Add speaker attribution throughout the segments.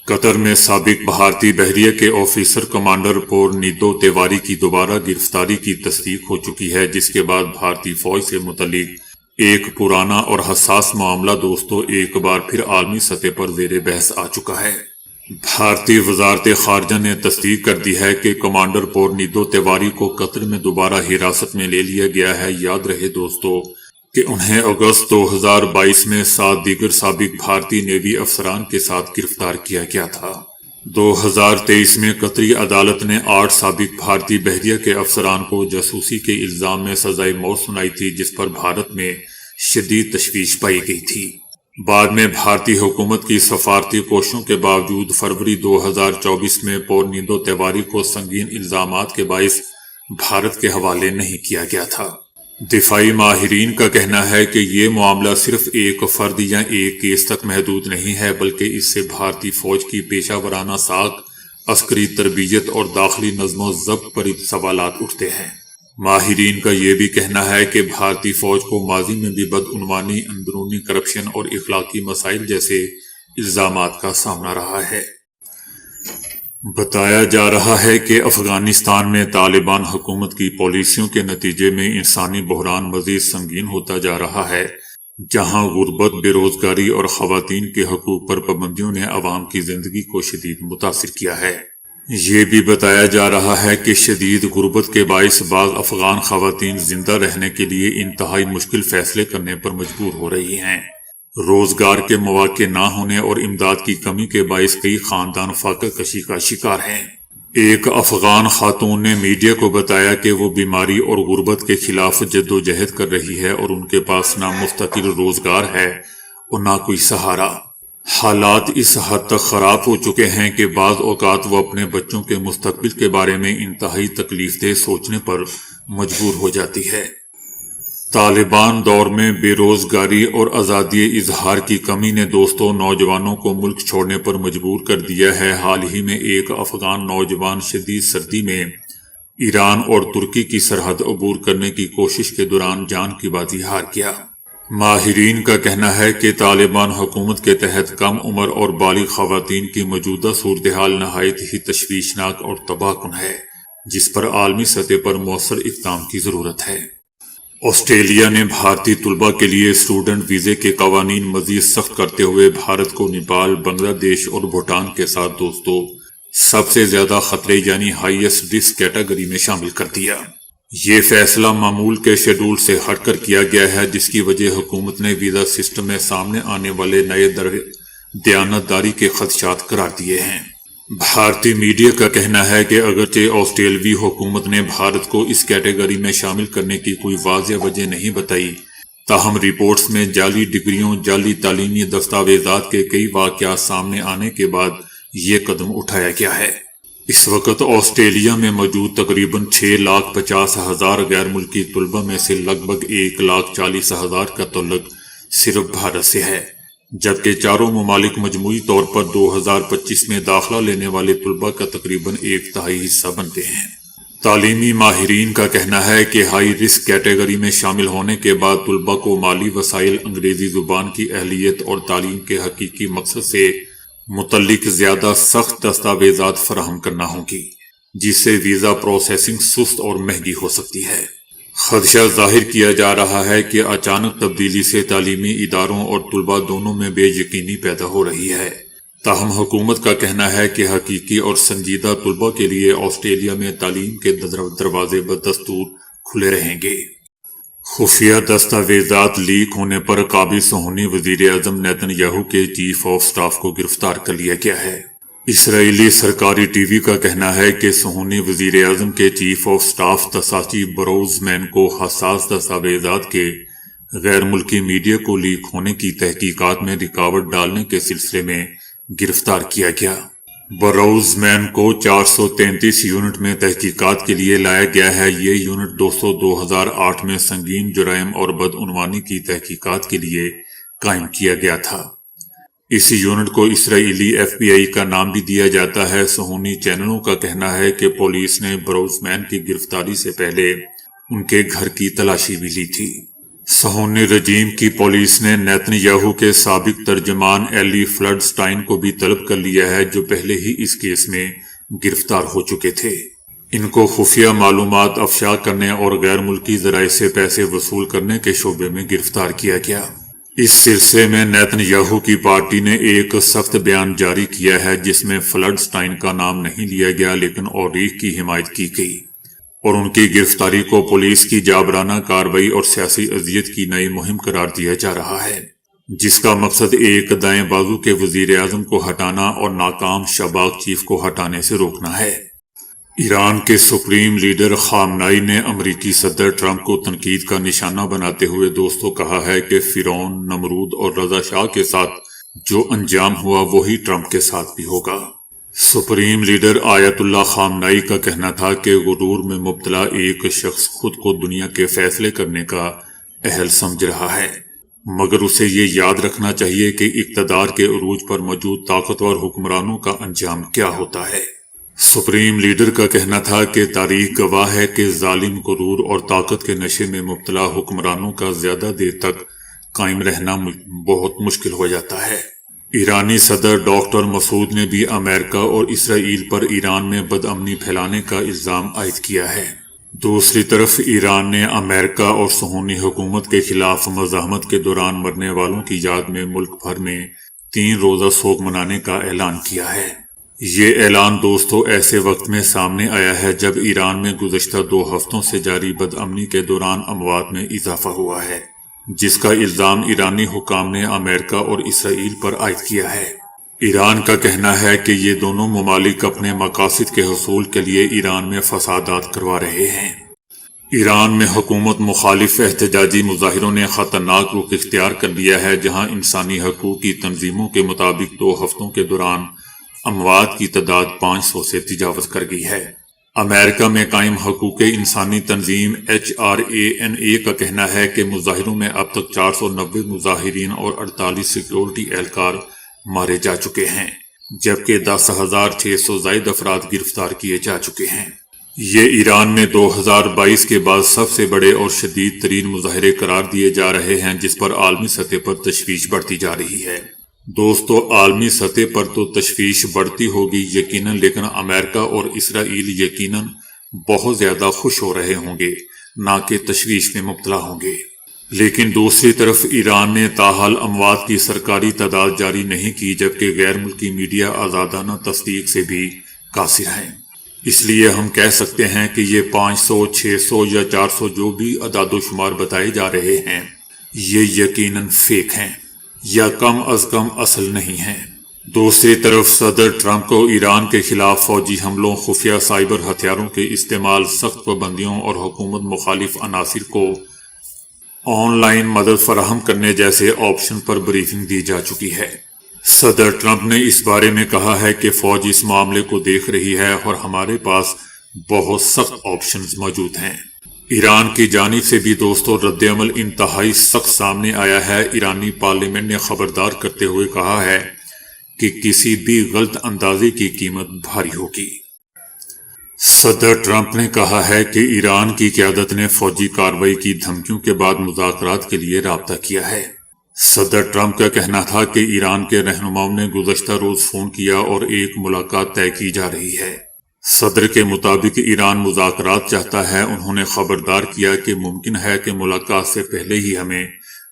Speaker 1: قطر میں سابق بھارتی بحریہ کے آفیسر کمانڈر پورنیدو تیواری کی دوبارہ گرفتاری کی تصدیق ہو چکی ہے، جس کے بعد بھارتی فوج سے متعلق ایک پرانا اور حساس معاملہ دوستو ایک بار پھر عالمی سطح پر زیر بحث آ چکا ہے۔ بھارتی وزارت خارجہ نے تصدیق کر دی ہے کہ کمانڈر پورنیدو تیواری کو قطر میں دوبارہ حراست میں لے لیا گیا ہے۔ یاد رہے دوستو کہ انہیں اگست 2022 میں 7 دیگر سابق بھارتی نیوی افسران کے ساتھ گرفتار کیا گیا تھا۔ 2023 میں قطری عدالت نے 8 سابق بھارتی بحریہ کے افسران کو جاسوسی کے الزام میں سزائے موت سنائی تھی، جس پر بھارت میں شدید تشویش پائی گئی تھی۔ بعد میں بھارتی حکومت کی سفارتی کوششوں کے باوجود فروری 2024 میں پورنیدو تیواری کو سنگین الزامات کے باعث بھارت کے حوالے نہیں کیا گیا تھا۔ دفاعی ماہرین کا کہنا ہے کہ یہ معاملہ صرف ایک فرد یا ایک کیس تک محدود نہیں ہے، بلکہ اس سے بھارتی فوج کی پیشہ ورانہ ساکھ، عسکری تربیت اور داخلی نظم و ضبط پر سوالات اٹھتے ہیں۔ ماہرین کا یہ بھی کہنا ہے کہ بھارتی فوج کو ماضی میں بھی بدعنوانی، اندرونی کرپشن اور اخلاقی مسائل جیسے الزامات کا سامنا رہا ہے۔ بتایا جا رہا ہے کہ افغانستان میں طالبان حکومت کی پالیسیوں کے نتیجے میں انسانی بحران مزید سنگین ہوتا جا رہا ہے، جہاں غربت، بے روزگاری اور خواتین کے حقوق پر پابندیوں نے عوام کی زندگی کو شدید متاثر کیا ہے۔ یہ بھی بتایا جا رہا ہے کہ شدید غربت کے باعث بعض افغان خواتین زندہ رہنے کے لیے انتہائی مشکل فیصلے کرنے پر مجبور ہو رہی ہیں۔ روزگار کے مواقع نہ ہونے اور امداد کی کمی کے باعث کئی خاندان فاقہ کشی کا شکار ہیں۔ ایک افغان خاتون نے میڈیا کو بتایا کہ وہ بیماری اور غربت کے خلاف جدوجہد کر رہی ہے اور ان کے پاس نہ مستقل روزگار ہے اور نہ کوئی سہارا۔ حالات اس حد تک خراب ہو چکے ہیں کہ بعض اوقات وہ اپنے بچوں کے مستقبل کے بارے میں انتہائی تکلیف دہ سوچنے پر مجبور ہو جاتی ہے۔ طالبان دور میں بے روزگاری اور آزادی اظہار کی کمی نے دوستوں نوجوانوں کو ملک چھوڑنے پر مجبور کر دیا ہے۔ حال ہی میں ایک افغان نوجوان شدید سردی میں ایران اور ترکی کی سرحد عبور کرنے کی کوشش کے دوران جان کی بازی ہار گیا۔ ماہرین کا کہنا ہے کہ طالبان حکومت کے تحت کم عمر اور بالغ خواتین کی موجودہ صورتحال نہایت ہی تشویشناک اور تباہ کن ہے، جس پر عالمی سطح پر مؤثر اقدام کی ضرورت ہے۔ آسٹریلیا نے بھارتی طلباء کے لیے اسٹوڈنٹ ویزے کے قوانین مزید سخت کرتے ہوئے بھارت کو نیپال، بنگلہ دیش اور بھوٹان کے ساتھ دوستوں سب سے زیادہ خطرے یعنی ہائیسٹ رسک کیٹیگری میں شامل کر دیا۔ یہ فیصلہ معمول کے شیڈول سے ہٹ کر کیا گیا ہے، جس کی وجہ حکومت نے ویزا سسٹم میں سامنے آنے والے نئے دیانتداری کے خدشات قرار دیے ہیں۔ بھارتی میڈیا کا کہنا ہے کہ اگرچہ آسٹریلوی حکومت نے بھارت کو اس کیٹیگری میں شامل کرنے کی کوئی واضح وجہ نہیں بتائی، تاہم رپورٹس میں جعلی ڈگریوں، جعلی تعلیمی دستاویزات کے کئی واقعات سامنے آنے کے بعد یہ قدم اٹھایا گیا ہے۔ اس وقت آسٹریلیا میں موجود تقریباً 6,50,000 غیر ملکی طلباء میں سے لگ بھگ 1,40,000 کا تعلق صرف بھارت سے ہے، جبکہ چاروں ممالک مجموعی طور پر 2025 میں داخلہ لینے والے طلباء کا تقریباً 1/3 حصہ بنتے ہیں۔ تعلیمی ماہرین کا کہنا ہے کہ ہائی رسک کیٹیگری میں شامل ہونے کے بعد طلباء کو مالی وسائل، انگریزی زبان کی اہلیت اور تعلیم کے حقیقی مقصد سے متعلق زیادہ سخت دستاویزات فراہم کرنا ہوں گی، جس سے ویزا پروسیسنگ سست اور مہنگی ہو سکتی ہے۔ خدشہ ظاہر کیا جا رہا ہے کہ اچانک تبدیلی سے تعلیمی اداروں اور طلباء دونوں میں بے یقینی پیدا ہو رہی ہے۔ تاہم حکومت کا کہنا ہے کہ حقیقی اور سنجیدہ طلباء کے لیے آسٹریلیا میں تعلیم کے دروازے بدستور کھلے رہیں گے۔ خفیہ دستاویزات لیک ہونے پر قابض صہیونی وزیر اعظم نیتن یاہو کے چیف آف سٹاف کو گرفتار کر لیا گیا ہے۔ اسرائیلی سرکاری ٹی وی کا کہنا ہے کہ صہیونی وزیر اعظم کے چیف آف سٹاف تساچی بروزمین کو حساس دستاویزات کے غیر ملکی میڈیا کو لیک ہونے کی تحقیقات میں رکاوٹ ڈالنے کے سلسلے میں گرفتار کیا گیا۔ بروزمین کو 433 یونٹ میں تحقیقات کے لیے لایا گیا ہے۔ یہ یونٹ 2008 میں سنگین جرائم اور بدعنوانی کی تحقیقات کے لیے قائم کیا گیا تھا۔ اس یونٹ کو اسرائیلی ایف بی آئی کا نام بھی دیا جاتا ہے۔ صہیونی چینلوں کا کہنا ہے کہ پولیس نے بروزمین کی گرفتاری سے پہلے ان کے گھر کی تلاشی بھی لی تھی۔ صہیونی رجیم کی پولیس نے نیتن یاہو کے سابق ترجمان ایلی فلڈسٹائن کو بھی طلب کر لیا ہے، جو پہلے ہی اس کیس میں گرفتار ہو چکے تھے۔ ان کو خفیہ معلومات افشا کرنے اور غیر ملکی ذرائع سے پیسے وصول کرنے کے شعبے میں گرفتار کیا گیا۔ اس سلسلے میں نیتن یاہو کی پارٹی نے ایک سخت بیان جاری کیا ہے، جس میں فلڈسٹائن کا نام نہیں لیا گیا لیکن اوریخ کی حمایت کی گئی اور ان کی گرفتاری کو پولیس کی جابرانہ کارروائی اور سیاسی اذیت کی نئی مہم قرار دیا جا رہا ہے، جس کا مقصد ایک دائیں بازو کے وزیر اعظم کو ہٹانا اور ناکام شباک چیف کو ہٹانے سے روکنا ہے۔ ایران کے سپریم لیڈر خامنائی نے امریکی صدر ٹرمپ کو تنقید کا نشانہ بناتے ہوئے دوستوں کہا ہے کہ فرعون، نمرود اور رضا شاہ کے ساتھ جو انجام ہوا وہی ٹرمپ کے ساتھ بھی ہوگا۔ سپریم لیڈر آیت اللہ خامنائی کا کہنا تھا کہ غرور میں مبتلا ایک شخص خود کو دنیا کے فیصلے کرنے کا اہل سمجھ رہا ہے، مگر اسے یہ یاد رکھنا چاہیے کہ اقتدار کے عروج پر موجود طاقتور حکمرانوں کا انجام کیا ہوتا ہے۔ سپریم لیڈر کا کہنا تھا کہ تاریخ گواہ ہے کہ ظالم، غرور اور طاقت کے نشے میں مبتلا حکمرانوں کا زیادہ دیر تک قائم رہنا بہت مشکل ہو جاتا ہے۔ ایرانی صدر ڈاکٹر مسعود نے بھی امریکہ اور اسرائیل پر ایران میں بدامنی پھیلانے کا الزام عائد کیا ہے۔ دوسری طرف ایران نے امریکہ اور صہیونی حکومت کے خلاف مزاحمت کے دوران مرنے والوں کی یاد میں ملک بھر میں 3 روزہ سوگ منانے کا اعلان کیا ہے۔ یہ اعلان دوستو ایسے وقت میں سامنے آیا ہے جب ایران میں گزشتہ 2 ہفتوں سے جاری بدامنی کے دوران اموات میں اضافہ ہوا ہے، جس کا الزام ایرانی حکام نے امریکہ اور اسرائیل پر عائد کیا ہے۔ ایران کا کہنا ہے کہ یہ دونوں ممالک اپنے مقاصد کے حصول کے لیے ایران میں فسادات کروا رہے ہیں۔ ایران میں حکومت مخالف احتجاجی مظاہروں نے خطرناک رخ اختیار کر لیا ہے، جہاں انسانی حقوق کی تنظیموں کے مطابق 2 ہفتوں کے دوران اموات کی تعداد 500 سے تجاوز کر گئی ہے۔ امریکہ میں قائم حقوق انسانی تنظیم HRANA کا کہنا ہے کہ مظاہروں میں اب تک 490 مظاہرین اور 48 سیکیورٹی اہلکار مارے جا چکے ہیں، جبکہ 10,600 زائد افراد گرفتار کیے جا چکے ہیں۔ یہ ایران میں 2022 کے بعد سب سے بڑے اور شدید ترین مظاہرے قرار دیے جا رہے ہیں، جس پر عالمی سطح پر تشویش بڑھتی جا رہی ہے۔ دوستو، عالمی سطح پر تو تشویش بڑھتی ہوگی یقیناً، لیکن امریکہ اور اسرائیل یقیناً بہت زیادہ خوش ہو رہے ہوں گے، نہ کہ تشویش میں مبتلا ہوں گے۔ لیکن دوسری طرف ایران نے تاحال اموات کی سرکاری تعداد جاری نہیں کی، جبکہ غیر ملکی میڈیا آزادانہ تصدیق سے بھی قاصر ہیں۔ اس لیے ہم کہہ سکتے ہیں کہ یہ 500، 600 یا 400 جو بھی اعداد و شمار بتائے جا رہے ہیں، یہ یقیناً فیک ہیں یا کم از کم اصل نہیں ہیں۔ دوسری طرف صدر ٹرمپ کو ایران کے خلاف فوجی حملوں، خفیہ سائبر ہتھیاروں کے استعمال، سخت پابندیوں اور حکومت مخالف عناصر کو آن لائن مدد فراہم کرنے جیسے آپشن پر بریفنگ دی جا چکی ہے۔ صدر ٹرمپ نے اس بارے میں کہا ہے کہ فوج اس معاملے کو دیکھ رہی ہے اور ہمارے پاس بہت سخت آپشنز موجود ہیں۔ ایران کی جانب سے بھی دوستو رد عمل انتہائی سخت سامنے آیا ہے۔ ایرانی پارلیمنٹ نے خبردار کرتے ہوئے کہا ہے کہ کسی بھی غلط اندازی کی قیمت بھاری ہوگی۔ صدر ٹرمپ نے کہا ہے کہ ایران کی قیادت نے فوجی کارروائی کی دھمکیوں کے بعد مذاکرات کے لیے رابطہ کیا ہے۔ صدر ٹرمپ کا کہنا تھا کہ ایران کے رہنماؤں نے گزشتہ روز فون کیا اور ایک ملاقات طے کی جا رہی ہے۔ صدر کے مطابق ایران مذاکرات چاہتا ہے۔ انہوں نے خبردار کیا کہ ممکن ہے کہ ملاقات سے پہلے ہی ہمیں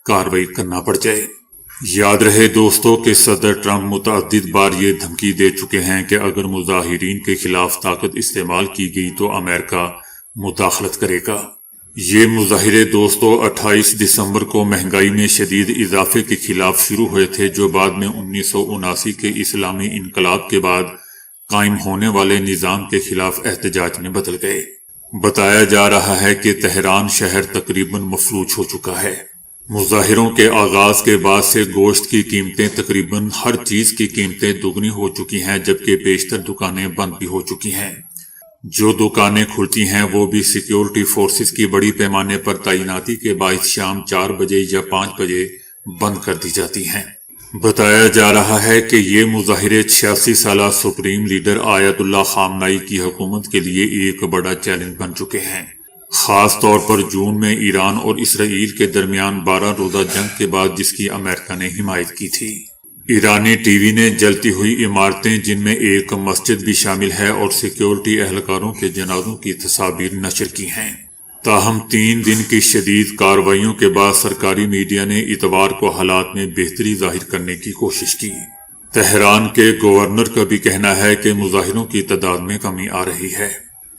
Speaker 1: کارروائی کرنا پڑ جائے۔ یاد رہے دوستو کہ صدر ٹرمپ متعدد بار یہ دھمکی دے چکے ہیں کہ اگر مظاہرین کے خلاف طاقت استعمال کی گئی تو امریکہ مداخلت کرے گا۔ یہ مظاہرے دوستو 28 دسمبر کو مہنگائی میں شدید اضافے کے خلاف شروع ہوئے تھے، جو بعد میں 1979 کے اسلامی انقلاب کے بعد قائم ہونے والے نظام کے خلاف احتجاج میں بدل گئے۔ بتایا جا رہا ہے کہ تہران شہر تقریباً مفلوج ہو چکا ہے۔ مظاہروں کے آغاز کے بعد سے گوشت کی قیمتیں، تقریباً ہر چیز کی قیمتیں دگنی ہو چکی ہیں، جبکہ بیشتر دکانیں بند بھی ہو چکی ہیں۔ جو دکانیں کھلتی ہیں وہ بھی سیکیورٹی فورسز کی بڑی پیمانے پر تعیناتی کے باعث شام 4 بجے یا 5 بجے بند کر دی جاتی ہیں۔ بتایا جا رہا ہے کہ یہ مظاہرے 86 سالہ سپریم لیڈر آیت اللہ خامنائی کی حکومت کے لیے ایک بڑا چیلنج بن چکے ہیں۔ خاص طور پر جون میں ایران اور اسرائیل کے درمیان 12 روزہ جنگ کے بعد جس کی امریکہ نے حمایت کی تھی۔ ایرانی ٹی وی نے جلتی ہوئی عمارتیں جن میں ایک مسجد بھی شامل ہے اور سیکیورٹی اہلکاروں کے جنازوں کی تصاویر نشر کی ہیں۔ تاہم 3 دن کی شدید کارروائیوں کے بعد سرکاری میڈیا نے اتوار کو حالات میں بہتری ظاہر کرنے کی کوشش کی۔ تہران کے گورنر کا بھی کہنا ہے کہ مظاہروں کی تعداد میں کمی آ رہی ہے۔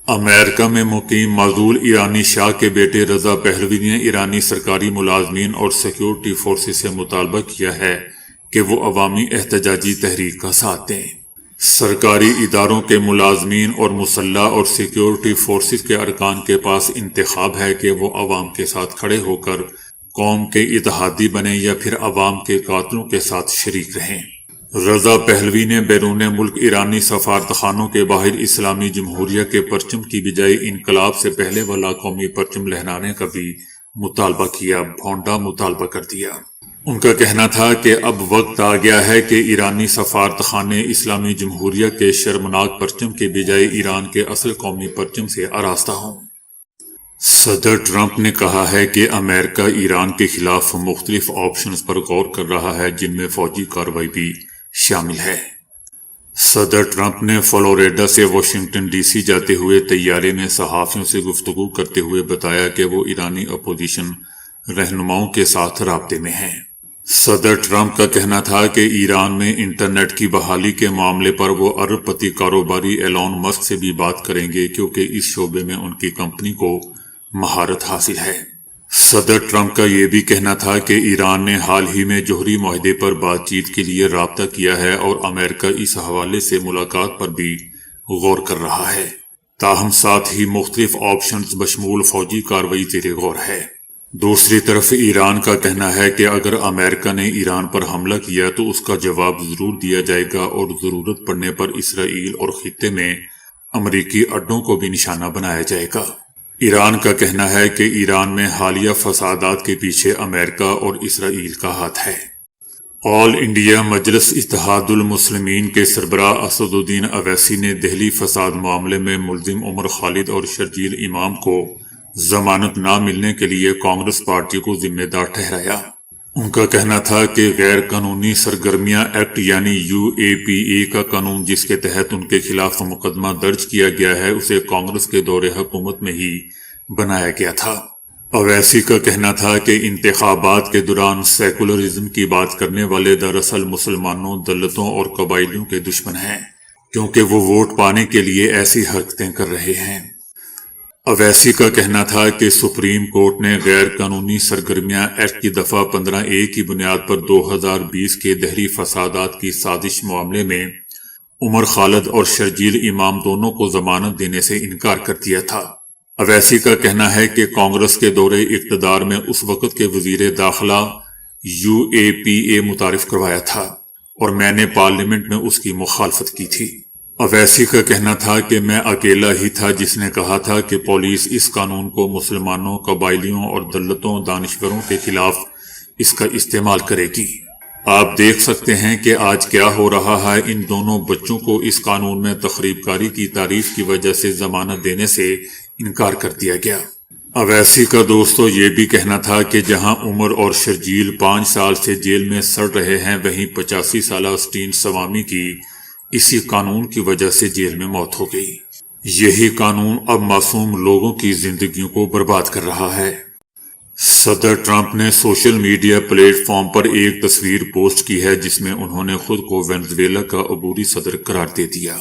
Speaker 1: امریکہ میں مقیم معزول ایرانی شاہ کے بیٹے رضا پہلوی نے ایرانی سرکاری ملازمین اور سیکیورٹی فورسز سے مطالبہ کیا ہے کہ وہ عوامی احتجاجی تحریک کا ساتھ دیں۔ سرکاری اداروں کے ملازمین اور مسلح اور سیکیورٹی فورسز کے ارکان کے پاس انتخاب ہے کہ وہ عوام کے ساتھ کھڑے ہو کر قوم کے اتحادی بنیں یا پھر عوام کے قاتلوں کے ساتھ شریک رہیں۔ رضا پہلوی نے بیرون ملک ایرانی سفارتخانوں کے باہر اسلامی جمہوریہ کے پرچم کی بجائے انقلاب سے پہلے والا قومی پرچم لہرانے کا بھی مطالبہ کیا، بھونڈا مطالبہ کر دیا۔ ان کا کہنا تھا کہ اب وقت آ گیا ہے کہ ایرانی سفارتخانے اسلامی جمہوریہ کے شرمناک پرچم کے بجائے ایران کے اصل قومی پرچم سے آراستہ ہوں۔ صدر ٹرمپ نے کہا ہے کہ امریکہ ایران کے خلاف مختلف آپشنز پر غور کر رہا ہے جن میں فوجی کارروائی بھی شامل ہے۔ صدر ٹرمپ نے فلوریڈا سے واشنگٹن ڈی سی جاتے ہوئے طیارے میں صحافیوں سے گفتگو کرتے ہوئے بتایا کہ وہ ایرانی اپوزیشن رہنماؤں کے ساتھ رابطے میں ہیں۔ صدر ٹرمپ کا کہنا تھا کہ ایران میں انٹرنیٹ کی بحالی کے معاملے پر وہ ارب پتی کاروباری ایلون مسک سے بھی بات کریں گے کیونکہ اس شعبے میں ان کی کمپنی کو مہارت حاصل ہے۔ صدر ٹرمپ کا یہ بھی کہنا تھا کہ ایران نے حال ہی میں جوہری معاہدے پر بات چیت کے لیے رابطہ کیا ہے اور امریکہ اس حوالے سے ملاقات پر بھی غور کر رہا ہے۔ تاہم ساتھ ہی مختلف آپشنز بشمول فوجی کارروائی زیر غور ہے۔ دوسری طرف ایران کا کہنا ہے کہ اگر امریکہ نے ایران پر حملہ کیا تو اس کا جواب ضرور دیا جائے گا اور ضرورت پڑنے پر اسرائیل اور خطے میں امریکی اڈوں کو بھی نشانہ بنایا جائے گا۔ ایران کا کہنا ہے کہ ایران میں حالیہ فسادات کے پیچھے امریکہ اور اسرائیل کا ہاتھ ہے۔ آل انڈیا مجلس اتحاد المسلمین کے سربراہ اسد الدین اویسی نے دہلی فساد معاملے میں ملزم عمر خالد اور شرجیل امام کو ضمانت نہ ملنے کے لیے کانگریس پارٹی کو ذمہ دار ٹھہرایا۔ ان کا کہنا تھا کہ غیر قانونی سرگرمیاں ایکٹ یعنی UAPA کا قانون جس کے تحت ان کے خلاف مقدمہ درج کیا گیا ہے اسے کانگریس کے دور حکومت میں ہی بنایا گیا تھا۔ اویسی کا کہنا تھا کہ انتخابات کے دوران سیکولرزم کی بات کرنے والے دراصل مسلمانوں، دلتوں اور قبائلیوں کے دشمن ہیں کیونکہ وہ ووٹ پانے کے لیے ایسی حرکتیں کر رہے ہیں۔ اویسی کا کہنا تھا کہ سپریم کورٹ نے غیر قانونی سرگرمیاں ایکٹ کی دفعہ 15A کی بنیاد پر 2020 کے دہلی فسادات کی سازش معاملے میں عمر خالد اور شرجیل امام دونوں کو ضمانت دینے سے انکار کر دیا تھا۔ اویسی کا کہنا ہے کہ کانگریس کے دور اقتدار میں اس وقت کے وزیر داخلہ UAPA متعارف کروایا تھا اور میں نے پارلیمنٹ میں اس کی مخالفت کی تھی۔ اویسی کا کہنا تھا کہ میں اکیلا ہی تھا جس نے کہا تھا کہ پولیس اس قانون کو مسلمانوں، قبائلیوں اور دلتوں دانشوروں کے خلاف اس کا استعمال کرے گی۔ آپ دیکھ سکتے ہیں کہ آج کیا ہو رہا ہے، ان دونوں بچوں کو اس قانون میں تخریب کاری کی تعریف کی وجہ سے ضمانت دینے سے انکار کر دیا گیا۔ اویسی کا دوستو یہ بھی کہنا تھا کہ جہاں عمر اور شرجیل 5 سال سے جیل میں سڑ رہے ہیں وہیں 85 سالہ اسٹین سوامی کی اسی قانون کی وجہ سے جیل میں موت ہو گئی۔ یہی قانون اب معصوم لوگوں کی زندگیوں کو برباد کر رہا ہے۔ صدر ٹرمپ نے سوشل میڈیا پلیٹ فارم پر ایک تصویر پوسٹ کی ہے جس میں انہوں نے خود کو وینزویلا کا عبوری صدر قرار دے دیا۔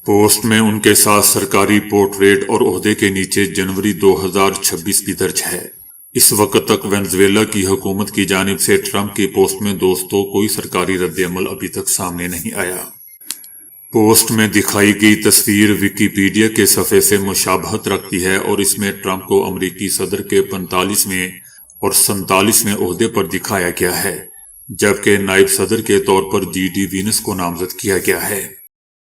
Speaker 1: پوسٹ میں ان کے ساتھ سرکاری پورٹریٹ اور عہدے کے نیچے جنوری 2026 بھی درج ہے۔ اس وقت تک وینزویلا کی حکومت کی جانب سے ٹرمپ کی پوسٹ میں دوستوں کوئی سرکاری رد عمل ابھی تک سامنے نہیں آیا۔ پوسٹ میں دکھائی گئی تصویر ویکیپیڈیا کے صفحے سے مشابہت رکھتی ہے اور اس میں ٹرمپ کو امریکی صدر کے 45ویں اور 47ویں عہدے پر دکھایا گیا ہے، جبکہ نائب صدر کے طور پر JD وینس کو نامزد کیا گیا ہے۔